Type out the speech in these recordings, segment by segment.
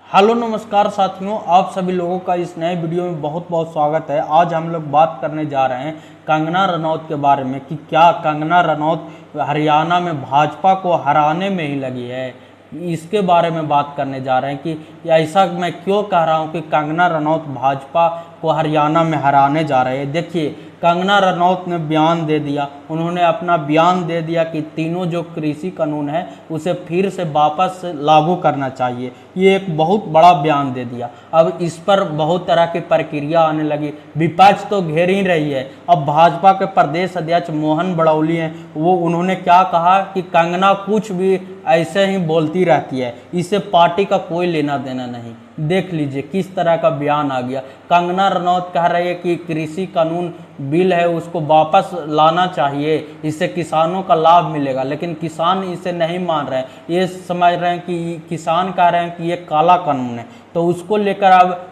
Hello नमस्कार साथियों, आप सभी लोगों का इस नए वीडियो में बहुत बहुत स्वागत है। आज हम लोग बात करने जा रहे हैं कंगना रनौत के बारे में कि क्या कंगना रनौत हरियाणा में भाजपा को हराने में ही लगी है। इसके बारे में बात करने जा रहे हैं कि ऐसा मैं क्यों कह रहा हूं कि कंगना रनौत भाजपा को हरियाणा में हराने जा रहे हैं। देखिए, कंगना रनौत ने बयान दे दिया, उन्होंने अपना बयान दे दिया कि तीनों जो कृषि कानून है उसे फिर से वापस लागू करना चाहिए। ये एक बहुत बड़ा बयान दे दिया। अब इस पर बहुत तरह की प्रक्रिया आने लगी, विपक्ष तो घेर ही रही है। अब भाजपा के प्रदेश अध्यक्ष मोहन बड़ौली हैं, वो उन्होंने क्या कहा कि कंगना कुछ भी ऐसे ही बोलती रहती है, इससे पार्टी का कोई लेना देना नहीं। देख लीजिए किस तरह का बयान आ गया। कंगना रनौत कह रही है कि कृषि कानून बिल है उसको वापस लाना चाहिए, इससे किसानों का लाभ मिलेगा, लेकिन किसान इसे नहीं मान रहे हैं। ये समझ रहे हैं कि किसान कह रहे हैं कि ये काला कानून है। तो उसको लेकर अब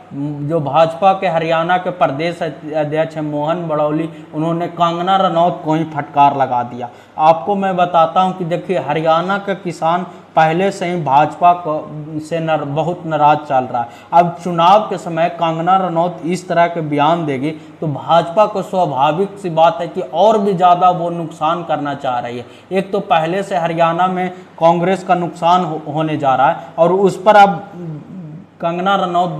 जो भाजपा के हरियाणा के प्रदेश अध्यक्ष हैं मोहन बड़ौली, उन्होंने कंगना रनौत को ही फटकार लगा दिया। आपको मैं बताता हूं कि देखिए, हरियाणा का किसान पहले से ही भाजपा से बहुत नाराज चल रहा है। अब चुनाव के समय कंगना रनौत इस तरह के बयान देगी तो भाजपा को स्वाभाविक सी बात है कि और भी ज़्यादा वो नुकसान करना चाह रही है। एक तो पहले से हरियाणा में कांग्रेस का नुकसान होने जा रहा है और उस पर अब कंगना रनौत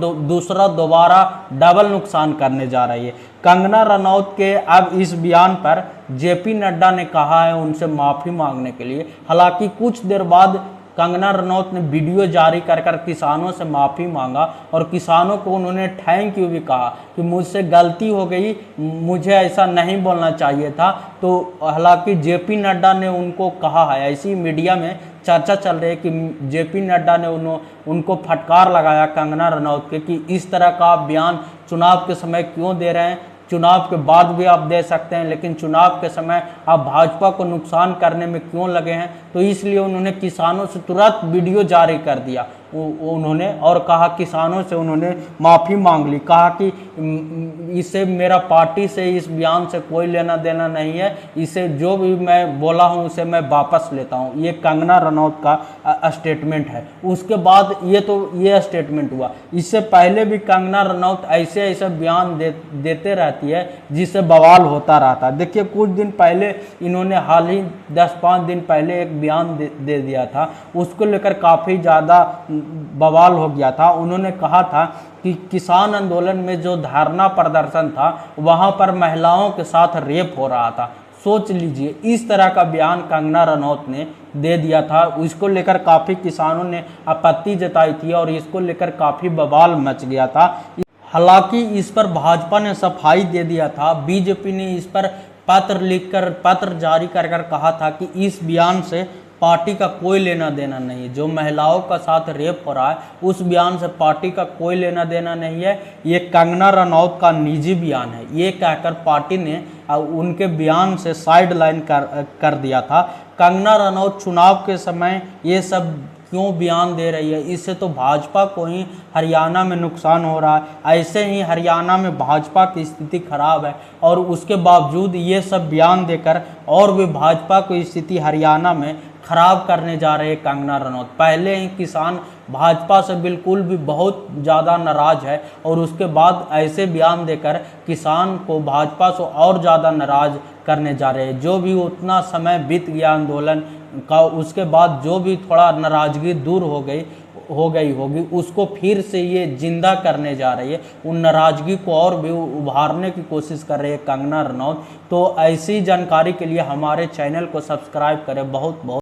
दोबारा डबल नुकसान करने जा रही है। कंगना रनौत के अब इस बयान पर जेपी नड्डा ने कहा है उनसे माफ़ी मांगने के लिए। हालांकि कुछ देर बाद कंगना रनौत ने वीडियो जारी कर किसानों से माफ़ी मांगा और किसानों को उन्होंने थैंक यू भी कहा कि मुझसे गलती हो गई, मुझे ऐसा नहीं बोलना चाहिए था। तो हालांकि जेपी नड्डा ने उनको कहा है, ऐसी मीडिया में चर्चा चल रही है कि जेपी नड्डा ने उनको फटकार लगाया कंगना रनौत के कि इस तरह का बयान चुनाव के समय क्यों दे रहे हैं। चुनाव के बाद भी आप दे सकते हैं, लेकिन चुनाव के समय आप भाजपा को नुकसान करने में क्यों लगे हैं। तो इसलिए उन्होंने किसानों से तुरंत वीडियो जारी कर दिया उन्होंने और कहा, किसानों से उन्होंने माफ़ी मांग ली, कहा कि इसे मेरा पार्टी से इस बयान से कोई लेना देना नहीं है, इसे जो भी मैं बोला हूं उसे मैं वापस लेता हूं। ये कंगना रनौत का स्टेटमेंट है। उसके बाद ये स्टेटमेंट हुआ। इससे पहले भी कंगना रनौत ऐसे बयान देते रहती है जिससे बवाल होता रहता है। देखिए, कुछ दिन पहले इन्होंने हाल ही 10-5 दिन पहले एक बयान दे दिया था, उसको लेकर काफ़ी ज़्यादा बवाल हो गया था। उन्होंने कहा था कि किसान आंदोलन में जो धरना प्रदर्शन था वहां पर महिलाओं के साथ रेप हो रहा था। सोच लीजिए, इस तरह का बयान कंगना रनौत ने दे दिया था। इसको लेकर काफ़ी किसानों ने आपत्ति जताई थी और इसको लेकर काफ़ी बवाल मच गया था। हालांकि इस पर भाजपा ने सफाई दे दिया था। बीजेपी ने इस पर पत्र जारी कर कहा था कि इस बयान से पार्टी का कोई लेना देना नहीं है। जो महिलाओं का साथ रेप हो रहा है उस बयान से पार्टी का कोई लेना देना नहीं है, ये कंगना रनौत का निजी बयान है। ये कहकर पार्टी ने उनके बयान से साइड लाइन कर दिया था। कंगना रनौत चुनाव के समय ये सब क्यों बयान दे रही है, इससे तो भाजपा को ही हरियाणा में नुकसान हो रहा है। ऐसे ही हरियाणा में भाजपा की स्थिति खराब है और उसके बावजूद ये सब बयान देकर और भी भाजपा की स्थिति हरियाणा में खराब करने जा रहे हैं कंगना रनौत। पहले ही किसान भाजपा से बिल्कुल भी बहुत ज़्यादा नाराज है और उसके बाद ऐसे बयान देकर किसान को भाजपा से और ज़्यादा नाराज करने जा रहे हैं। जो भी उतना समय बीत गया आंदोलन का, उसके बाद जो भी थोड़ा नाराजगी दूर हो गई होगी उसको फिर से ये जिंदा करने जा रही है। उन नाराजगी को और भी उभारने की कोशिश कर रही है कंगना रनौत। तो ऐसी जानकारी के लिए हमारे चैनल को सब्सक्राइब करें। बहुत बहुत